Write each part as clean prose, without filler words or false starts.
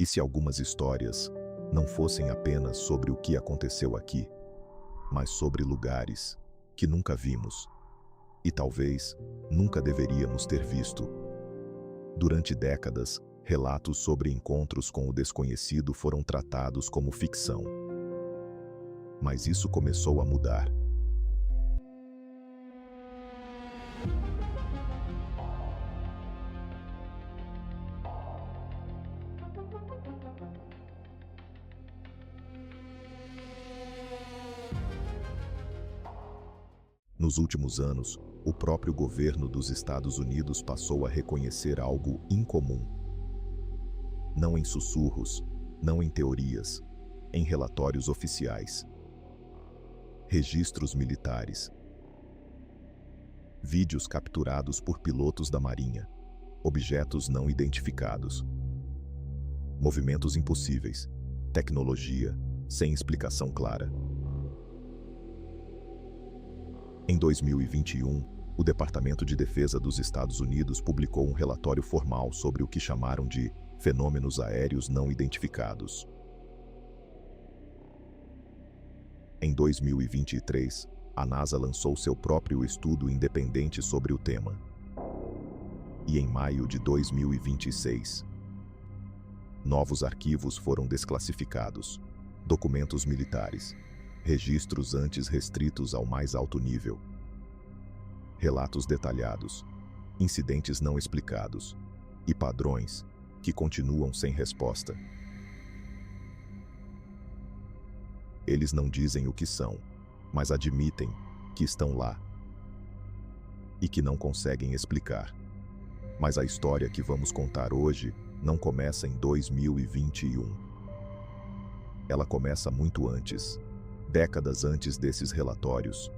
E se algumas histórias não fossem apenas sobre o que aconteceu aqui, mas sobre lugares que nunca vimos e talvez nunca deveríamos ter visto? Durante décadas, relatos sobre encontros com o desconhecido foram tratados como ficção. Mas isso começou a mudar. Nos últimos anos, o próprio governo dos Estados Unidos passou a reconhecer algo incomum. Não em sussurros, não em teorias, em relatórios oficiais. Registros militares. Vídeos capturados por pilotos da Marinha. Objetos não identificados. Movimentos impossíveis. Tecnologia sem explicação clara. Em 2021, o Departamento de Defesa dos Estados Unidos publicou um relatório formal sobre o que chamaram de fenômenos aéreos não identificados. Em 2023, a NASA lançou seu próprio estudo independente sobre o tema. E em maio de 2026, novos arquivos foram desclassificados, documentos militares, registros antes restritos ao mais alto nível, relatos detalhados, incidentes não explicados e padrões que continuam sem resposta. Eles não dizem o que são, mas admitem que estão lá e que não conseguem explicar. Mas a história que vamos contar hoje não começa em 2021. Ela começa muito antes. Décadas antes desses relatórios,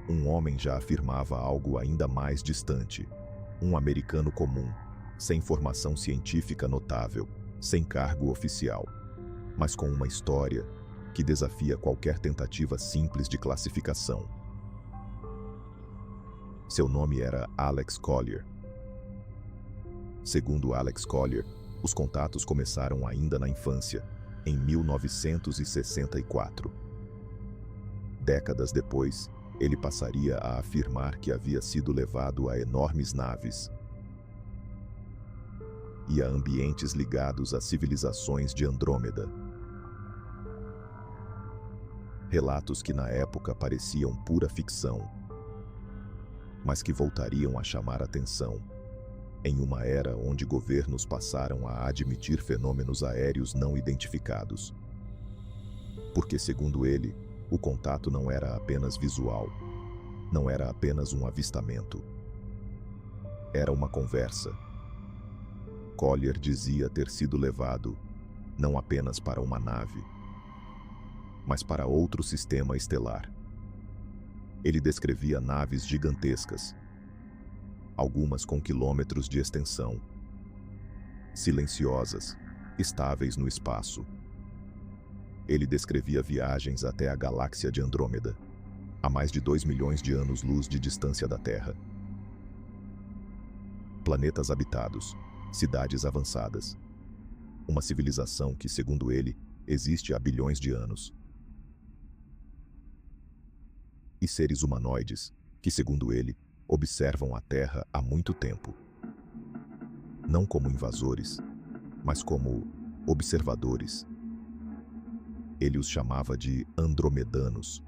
um homem já afirmava algo ainda mais distante. Um americano comum, sem formação científica notável, sem cargo oficial, mas com uma história que desafia qualquer tentativa simples de classificação. Seu nome era Alex Collier. Segundo Alex Collier, os contatos começaram ainda na infância, em 1964. Décadas depois, ele passaria a afirmar que havia sido levado a enormes naves e a ambientes ligados a civilizações de Andrômeda. Relatos que na época pareciam pura ficção, mas que voltariam a chamar atenção em uma era onde governos passaram a admitir fenômenos aéreos não identificados. Porque, segundo ele, o contato não era apenas visual, não era apenas um avistamento. Era uma conversa. Collier dizia ter sido levado não apenas para uma nave, mas para outro sistema estelar. Ele descrevia naves gigantescas, algumas com quilômetros de extensão, silenciosas, estáveis no espaço. Ele descrevia viagens até a galáxia de Andrômeda, a mais de 2 milhões de anos-luz de distância da Terra. Planetas habitados, cidades avançadas. Uma civilização que, segundo ele, existe há bilhões de anos. E seres humanoides, que, segundo ele, observam a Terra há muito tempo. Não como invasores, mas como observadores. Ele os chamava de andromedanos.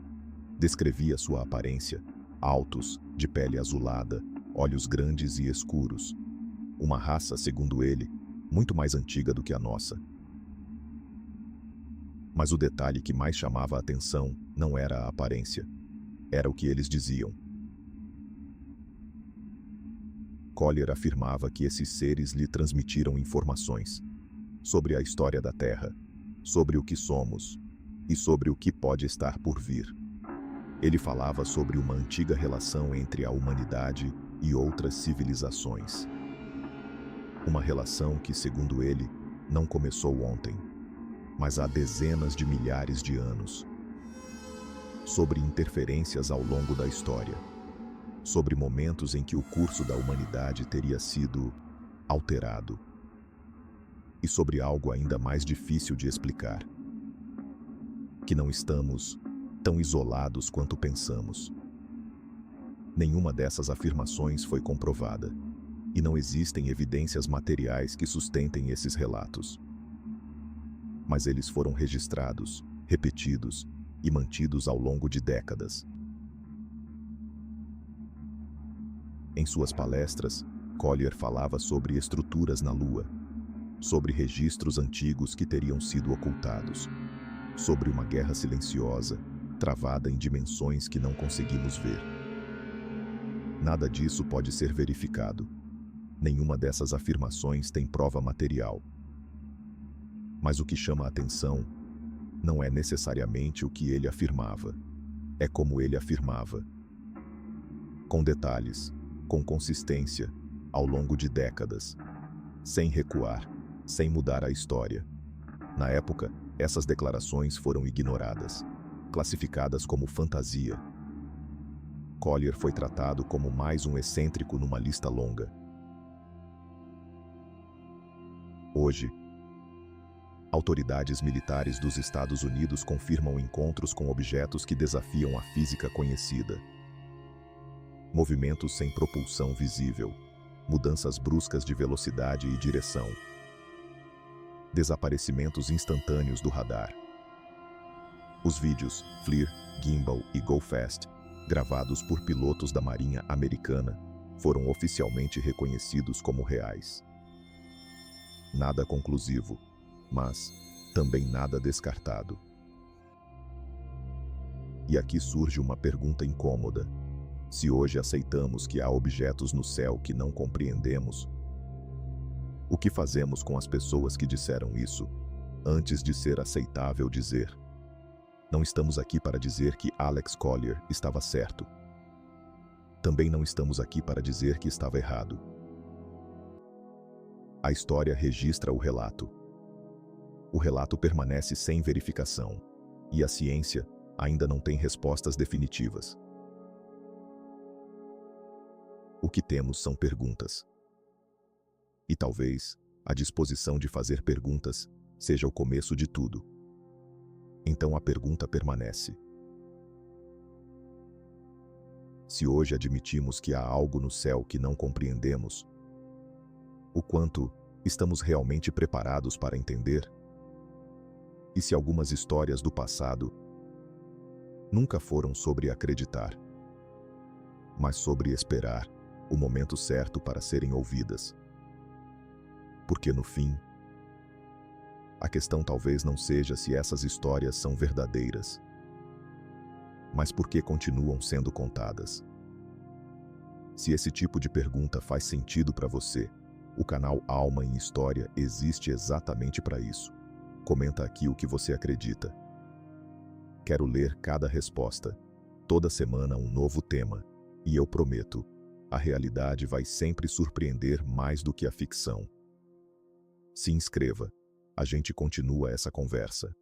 Descrevia sua aparência: altos, de pele azulada, olhos grandes e escuros. Uma raça, segundo ele, muito mais antiga do que a nossa. Mas o detalhe que mais chamava a atenção não era a aparência. Era o que eles diziam. Collier afirmava que esses seres lhe transmitiram informações sobre a história da Terra, sobre o que somos e sobre o que pode estar por vir. Ele falava sobre uma antiga relação entre a humanidade e outras civilizações. Uma relação que, segundo ele, não começou ontem, mas há dezenas de milhares de anos. Sobre interferências ao longo da história. Sobre momentos em que o curso da humanidade teria sido alterado. e sobre algo ainda mais difícil de explicar: que não estamos tão isolados quanto pensamos. Nenhuma dessas afirmações foi comprovada, e não existem evidências materiais que sustentem esses relatos. Mas eles foram registrados, repetidos e mantidos ao longo de décadas. Em suas palestras, Collier falava sobre estruturas na Lua, sobre registros antigos que teriam sido ocultados, sobre uma guerra silenciosa, travada em dimensões que não conseguimos ver. Nada disso pode ser verificado. Nenhuma dessas afirmações tem prova material. Mas o que chama a atenção não é necessariamente o que ele afirmava, é como ele afirmava. Com detalhes, com consistência, ao longo de décadas, sem recuar, sem mudar a história. Na época, essas declarações foram ignoradas, classificadas como fantasia. Collier foi tratado como mais um excêntrico numa lista longa. Hoje, autoridades militares dos Estados Unidos confirmam encontros com objetos que desafiam a física conhecida. Movimentos sem propulsão visível, mudanças bruscas de velocidade e direção, desaparecimentos instantâneos do radar. Os vídeos FLIR, Gimbal e Go Fast, gravados por pilotos da Marinha Americana, foram oficialmente reconhecidos como reais. Nada conclusivo, mas também nada descartado. E aqui surge uma pergunta incômoda. Se hoje aceitamos que há objetos no céu que não compreendemos, o que fazemos com as pessoas que disseram isso, antes de ser aceitável dizer? Não estamos aqui para dizer que Alex Collier estava certo. Também não estamos aqui para dizer que estava errado. A história registra o relato. O relato permanece sem verificação, e a ciência ainda não tem respostas definitivas. O que temos são perguntas. E talvez a disposição de fazer perguntas seja o começo de tudo. Então a pergunta permanece. Se hoje admitimos que há algo no céu que não compreendemos, o quanto estamos realmente preparados para entender? E se algumas histórias do passado nunca foram sobre acreditar, mas sobre esperar o momento certo para serem ouvidas? Porque no fim, a questão talvez não seja se essas histórias são verdadeiras, mas por que continuam sendo contadas. Se esse tipo de pergunta faz sentido para você, o canal Alma em História existe exatamente para isso. Comenta aqui o que você acredita. Quero ler cada resposta. Toda semana um novo tema. E eu prometo, a realidade vai sempre surpreender mais do que a ficção. Se inscreva. A gente continua essa conversa.